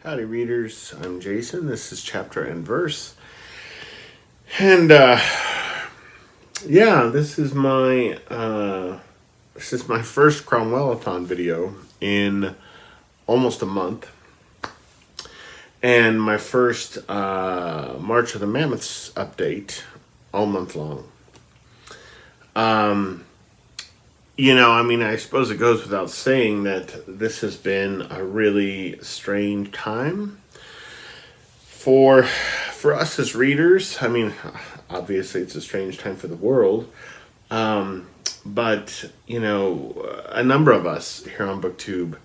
Howdy readers, I'm Jason. This is chapter and verse. And yeah, this is my first Cromwellathon video in almost a month. And my first March of the Mammoths update all month long. I suppose it goes without saying that this has been a really strange time for us as readers. I mean, obviously it's a strange time for the world. But, a number of us here on BookTube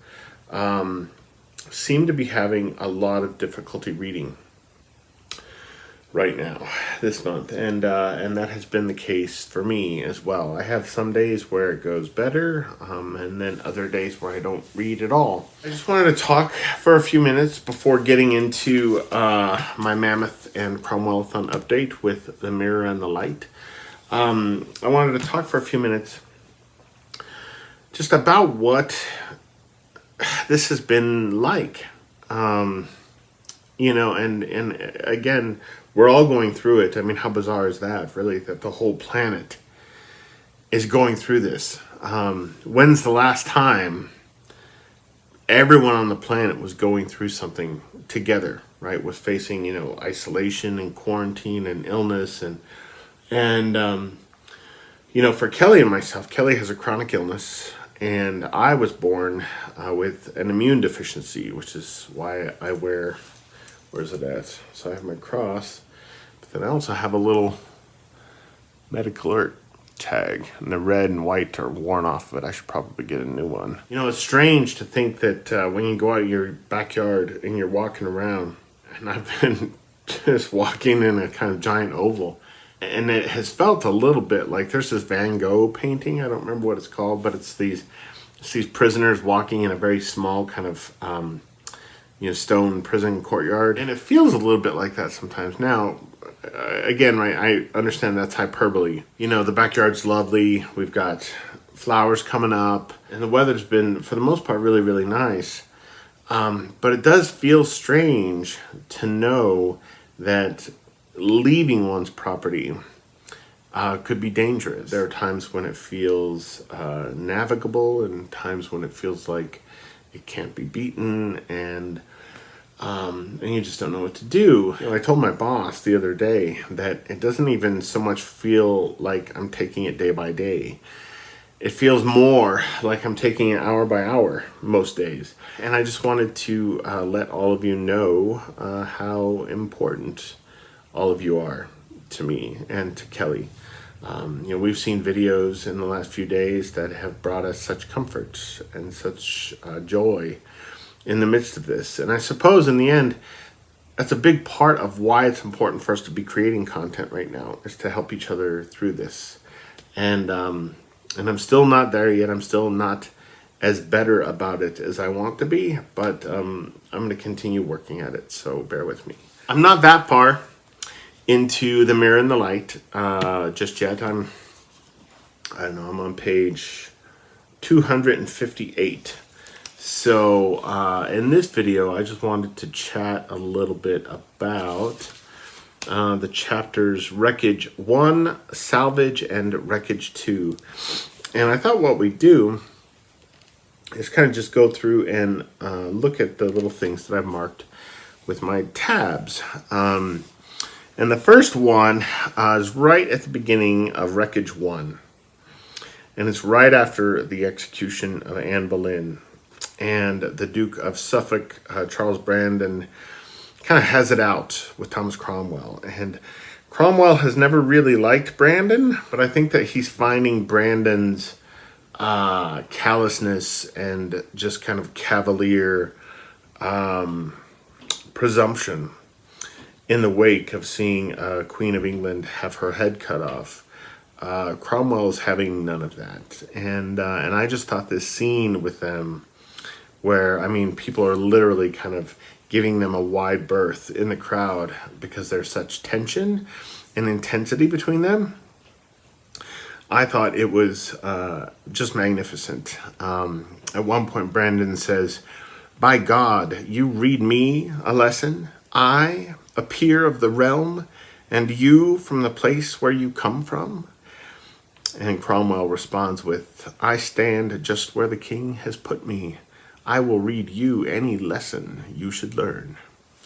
seem to be having a lot of difficulty reading right now, this month, and that has been the case for me as well. I have some days where it goes better, and then other days where I don't read at all. I just wanted to talk for a few minutes before getting into my Mammoth and Cromwellathon update with The Mirror and the Light. I wanted to talk for a few minutes just about what this has been like. And again, we're all going through it. I mean, how bizarre is that, really, that the whole planet is going through this? When's the last time everyone on the planet was going through something together, right? Was facing, isolation and quarantine and illness and for Kelly and myself, Kelly has a chronic illness, and I was born with an immune deficiency, which is why I wear... Where's it at? So I have my cross, but then I also have a little medical alert tag, and the red and white are worn off of it. I should probably get a new one. It's strange to think that when you go out in your backyard and you're walking around, and I've been just walking in a kind of giant oval, and it has felt a little bit like there's this Van Gogh painting. I don't remember what it's called, but it's these prisoners walking in a very small kind of stone prison courtyard, and it feels a little bit like that sometimes. Now, again, right, I understand that's hyperbole. The backyard's lovely. We've got flowers coming up, and the weather's been, for the most part, really, really nice. But it does feel strange to know that leaving one's property could be dangerous. There are times when it feels navigable, and times when it feels like it can't be beaten, and you just don't know what to do. I told my boss the other day that it doesn't even so much feel like I'm taking it day by day. It feels more like I'm taking it hour by hour most days. And I just wanted to let all of you know how important all of you are to me and to Kelly. We've seen videos in the last few days that have brought us such comfort and such joy in the midst of this. And I suppose in the end, that's a big part of why it's important for us to be creating content right now, is to help each other through this. And I'm still not there yet. I'm still not as better about it as I want to be, but I'm going to continue working at it, so bear with me. I'm not that far into The Mirror and the Light just yet. I'm on page 258. So in this video, I just wanted to chat a little bit about the chapters Wreckage 1, Salvage, and Wreckage 2. And I thought what we'd do is kind of just go through and look at the little things that I've marked with my tabs. And the first one is right at the beginning of Wreckage 1. And it's right after the execution of Anne Boleyn. And the Duke of Suffolk, Charles Brandon, kind of has it out with Thomas Cromwell. And Cromwell has never really liked Brandon, but I think that he's finding Brandon's callousness and just kind of cavalier presumption in the wake of seeing Queen of England have her head cut off. Cromwell's having none of that. And I just thought this scene with them, where, people are literally kind of giving them a wide berth in the crowd because there's such tension and intensity between them. I thought it was just magnificent. At one point, Brandon says, By God, you read me a lesson, I, a peer of the realm, and you from the place where you come from? And Cromwell responds with, I stand just where the king has put me. I will read you any lesson you should learn.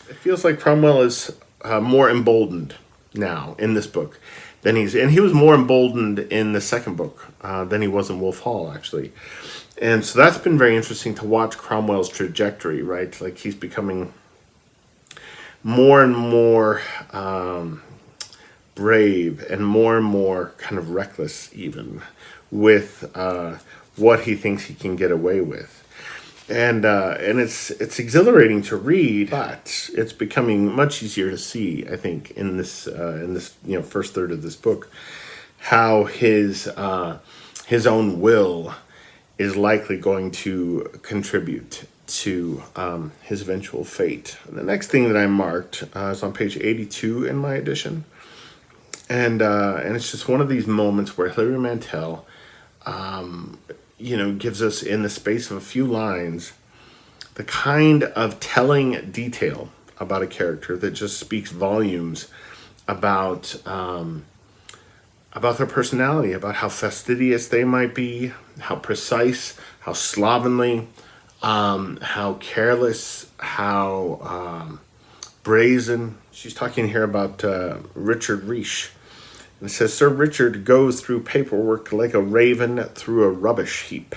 It feels like Cromwell is more emboldened now in this book than he was more emboldened in the second book than he was in Wolf Hall, actually. And so that's been very interesting to watch Cromwell's trajectory, right? Like he's becoming more and more brave and more kind of reckless even with what he thinks he can get away with. And it's exhilarating to read, but it's becoming much easier to see, I think, in this first third of this book, how his own will is likely going to contribute to his eventual fate. The next thing that I marked is on page 82 in my edition, and it's just one of these moments where Hilary Mantel gives us, in the space of a few lines, the kind of telling detail about a character that just speaks volumes about their personality, about how fastidious they might be, how precise, how slovenly, how careless, how brazen. She's talking here about Richard Reich. And it says, Sir Richard goes through paperwork like a raven through a rubbish heap.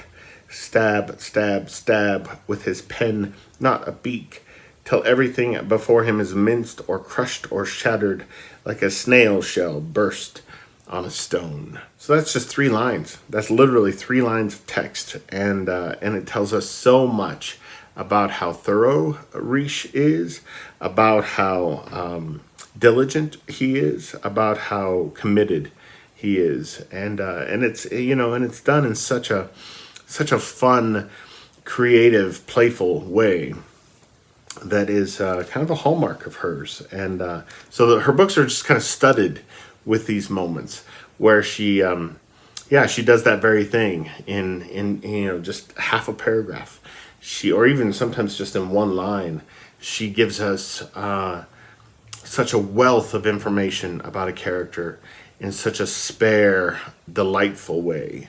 Stab, stab, stab with his pen, not a beak, till everything before him is minced or crushed or shattered like a snail shell burst on a stone. So that's just 3 lines. That's literally 3 lines of text. And it tells us so much about how thorough Reich is, about how diligent he is, about how committed he is, and it's and it's done in such a fun, creative, playful way that is kind of a hallmark of hers. And so her books are just kind of studded with these moments where she does that very thing in just half a paragraph, or even sometimes just in one line. She gives us such a wealth of information about a character in such a spare, delightful way.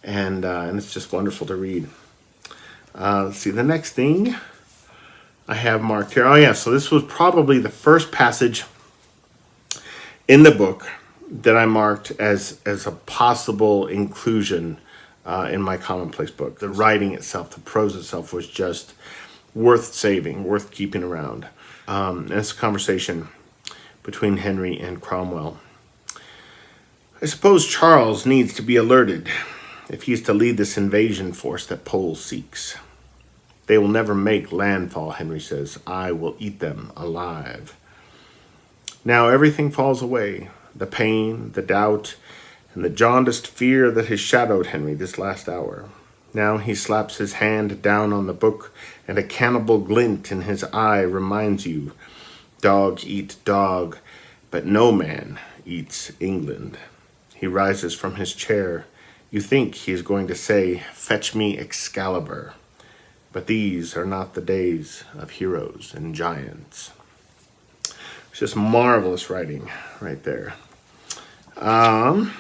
And it's just wonderful to read. Let's see, the next thing I have marked here. Oh yeah, so this was probably the first passage in the book that I marked as a possible inclusion in my commonplace book. The writing itself, the prose itself, was just worth saving, worth keeping around. And it's a conversation between Henry and Cromwell. I suppose Charles needs to be alerted if he's to lead this invasion force that Pole seeks. They will never make landfall, Henry says. I will eat them alive. Now everything falls away. The pain, the doubt, and the jaundiced fear that has shadowed Henry this last hour. Now he slaps his hand down on the book, and a cannibal glint in his eye reminds you, dog eat dog, but no man eats England. He rises from his chair. You think he is going to say, fetch me Excalibur. But these are not the days of heroes and giants. It's just marvelous writing right there. And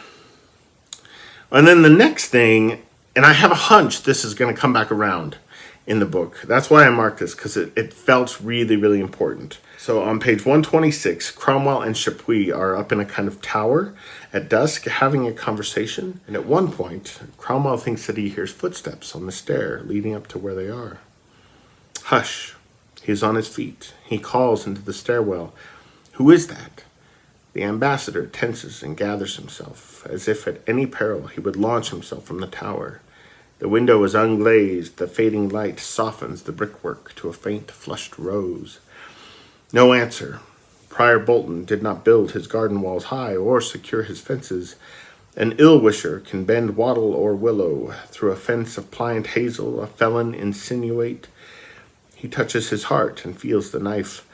then the next thing, and I have a hunch this is going to come back around in the book. That's why I marked this, because it felt really, really important. So on page 126, Cromwell and Chapuis are up in a kind of tower at dusk having a conversation. And at one point, Cromwell thinks that he hears footsteps on the stair leading up to where they are. Hush. He is on his feet. He calls into the stairwell. Who is that? The ambassador tenses and gathers himself, as if at any peril he would launch himself from the tower. The window is unglazed. The fading light softens the brickwork to a faint flushed rose. No answer. Prior Bolton did not build his garden walls high or secure his fences. An ill-wisher can bend wattle or willow. Through a fence of pliant hazel a felon insinuate. He touches his heart and feels the knife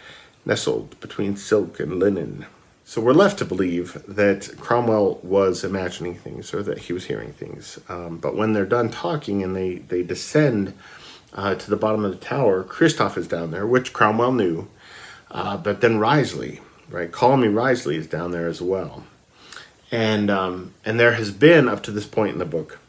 nestled between silk and linen. So we're left to believe that Cromwell was imagining things, or that he was hearing things. But when they're done talking and they descend to the bottom of the tower, Kristoff is down there, which Cromwell knew. But then Wriothesley, right? Call Me Wriothesley is down there as well. And there has been, up to this point in the book,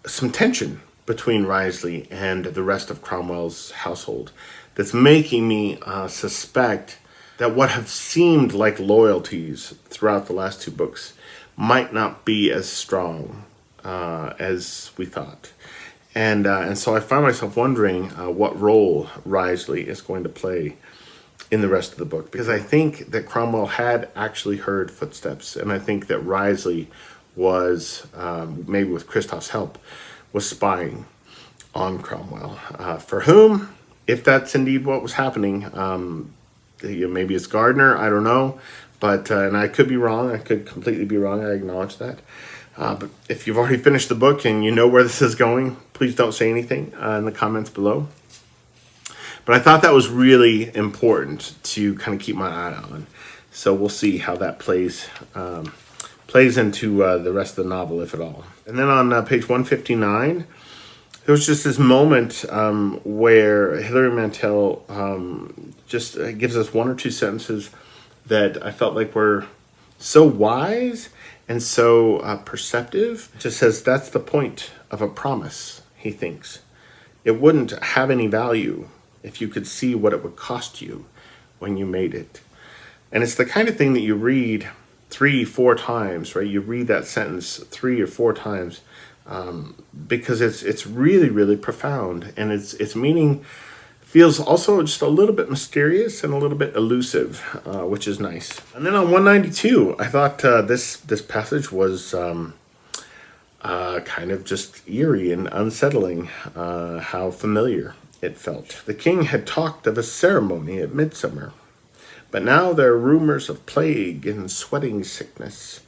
some tension between Wriothesley and the rest of Cromwell's household that's making me suspect that what have seemed like loyalties throughout the last two books might not be as strong as we thought. And so I find myself wondering what role Wriothesley is going to play in the rest of the book, because I think that Cromwell had actually heard footsteps, and I think that Wriothesley was, maybe with Kristoff's help, was spying on Cromwell. For whom, if that's indeed what was happening, maybe it's Gardner, I don't know, but and I could be wrong, I could completely be wrong, I acknowledge that. But if you've already finished the book and you know where this is going, please don't say anything in the comments below. But I thought that was really important to kind of keep my eye on. So we'll see how that plays into the rest of the novel, if at all. And then on page 159, there was just this moment where Hilary Mantel just gives us one or two sentences that I felt like were so wise and so perceptive. It just says, that's the point of a promise, he thinks. It wouldn't have any value if you could see what it would cost you when you made it. And it's the kind of thing that you read 3-4 times, right? You read that sentence 3 or 4 times because it's really, really profound. And its meaning feels also just a little bit mysterious and a little bit elusive, which is nice. And then on 192, I thought this passage was kind of just eerie and unsettling, how familiar it felt. The king had talked of a ceremony at midsummer, but now there are rumors of plague and sweating sickness.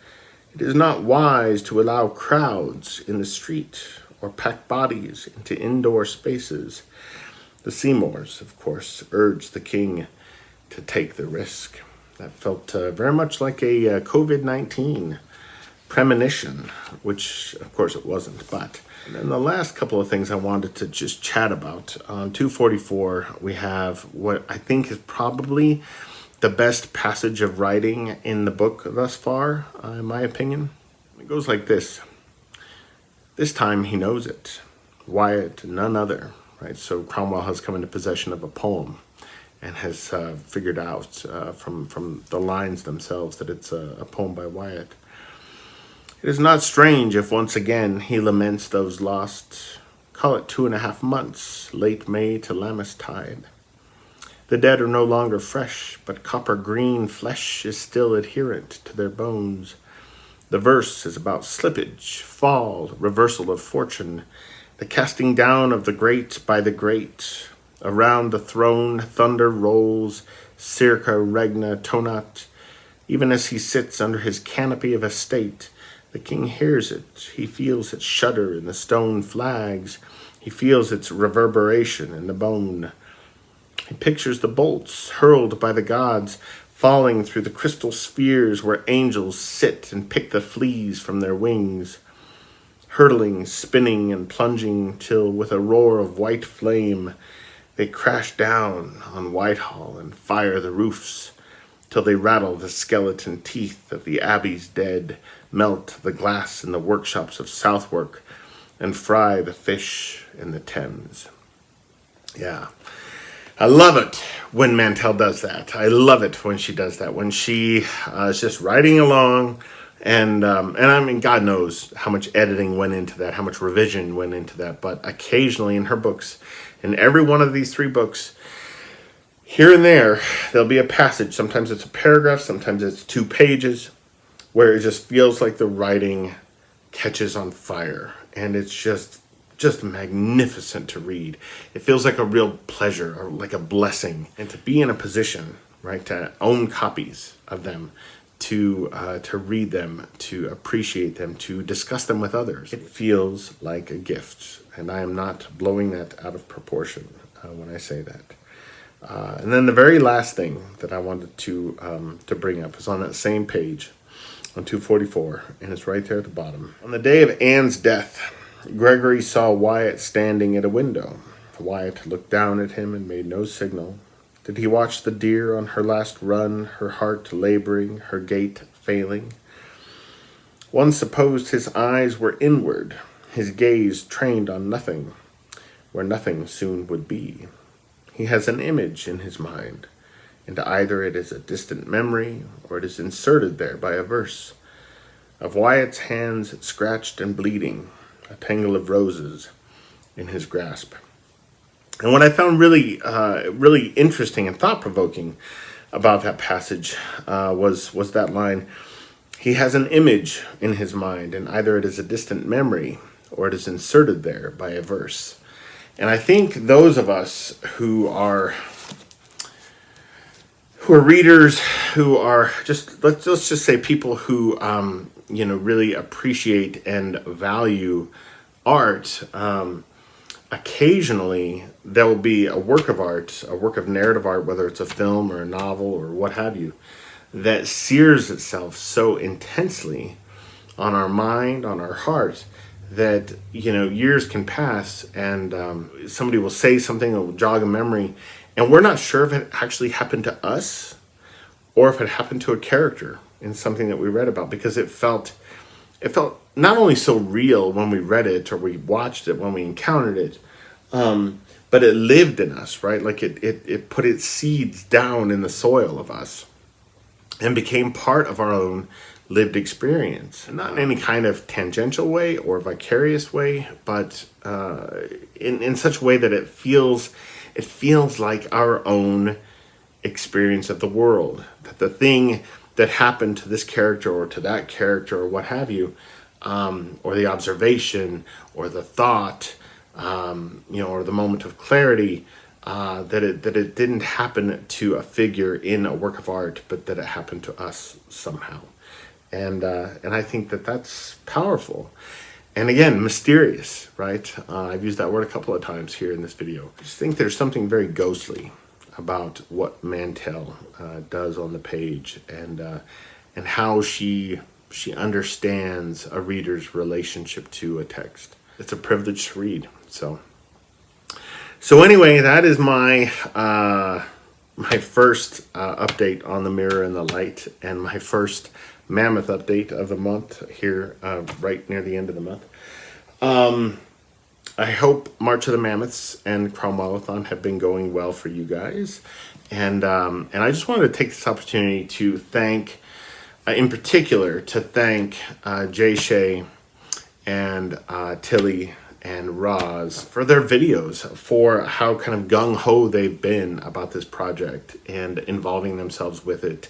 It is not wise to allow crowds in the street or pack bodies into indoor spaces. The Seymours, of course, urged the king to take the risk. That felt very much like a COVID-19 premonition, which of course it wasn't, but. And then the last couple of things I wanted to just chat about. On 244, we have what I think is probably the best passage of writing in the book thus far, in my opinion. It goes like this. This time he knows it. Wyatt, none other. Right? So Cromwell has come into possession of a poem and has figured out from the lines themselves that it's a poem by Wyatt. It is not strange if once again he laments those lost, call it 2.5 months, late May to Lammas tide. The dead are no longer fresh, but copper-green flesh is still adherent to their bones. The verse is about slippage, fall, reversal of fortune, the casting down of the great by the great. Around the throne thunder rolls, circa regna tonat. Even as he sits under his canopy of estate, the king hears it. He feels it shudder in the stone flags. He feels its reverberation in the bone. He pictures the bolts hurled by the gods, falling through the crystal spheres where angels sit and pick the fleas from their wings, hurtling, spinning, and plunging till with a roar of white flame they crash down on Whitehall and fire the roofs, till they rattle the skeleton teeth of the abbey's dead, melt the glass in the workshops of Southwark, and fry the fish in the Thames. Yeah. I love it when Mantel does that. I love it when she does that. When she is just writing along, and I mean, God knows how much editing went into that, how much revision went into that. But occasionally in her books, in every one of these 3 books, here and there, there'll be a passage. Sometimes it's a paragraph, sometimes it's 2 pages, where it just feels like the writing catches on fire, and it's just magnificent to read. It feels like a real pleasure, or like a blessing, and to be in a position, right, to own copies of them, to read them, to appreciate them, to discuss them with others. It feels like a gift, and I am not blowing that out of proportion when I say that. And then the very last thing that I wanted to bring up is on that same page, on 244, and it's right there at the bottom. On the day of Anne's death, Gregory saw Wyatt standing at a window. Wyatt looked down at him and made no signal. Did he watch the deer on her last run, her heart laboring, her gait failing? One supposed his eyes were inward, his gaze trained on nothing, where nothing soon would be. He has an image in his mind, and either it is a distant memory or it is inserted there by a verse of Wyatt's hands scratched and bleeding, a tangle of roses in his grasp. And what I found really, really interesting and thought-provoking about that passage was that line, he has an image in his mind, and either it is a distant memory or it is inserted there by a verse. And I think those of us who are readers, who are let's just say people who really appreciate and value art, occasionally there will be a work of art, a work of narrative art, whether it's a film or a novel or what have you, that sears itself so intensely on our mind, on our heart, that years can pass and somebody will say something that will jog a memory, and we're not sure if it actually happened to us or if it happened to a character in something that we read about, because it felt not only so real when we read it or we watched it, when we encountered it, but it lived in us, right? Like it put its seeds down in the soil of us and became part of our own lived experience. Not in any kind of tangential way or vicarious way, but in such a way that it feels like our own experience of the world. That the thing that happened to this character or to that character or what have you, or the observation or the thought, or the moment of clarity, that it didn't happen to a figure in a work of art, but that it happened to us somehow. And I think that that's powerful. And again, mysterious, right? I've used that word a couple of times here in this video. I just think there's something very ghostly about what Mantel does on the page, and how she understands a reader's relationship to a text. It's a privilege to read. So anyway, that is my first update on The Mirror and the Light, and my first Mammoth update of the month here, right near the end of the month. I hope March of the Mammoths and Cromwellathon have been going well for you guys. And I just wanted to take this opportunity to thank, in particular, Shay and Tilly and Roz for their videos, for how kind of gung-ho they've been about this project and involving themselves with it,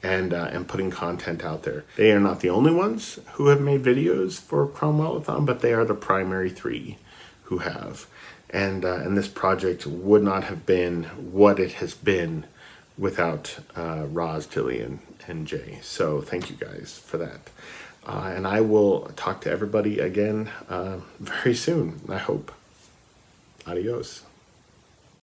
and putting content out there. They are not the only ones who have made videos for Cromwellathon, but they are the primary three who have. And this project would not have been what it has been without Roz, Tilly, and Jay. So thank you guys for that. And I will talk to everybody again very soon, I hope. Adios.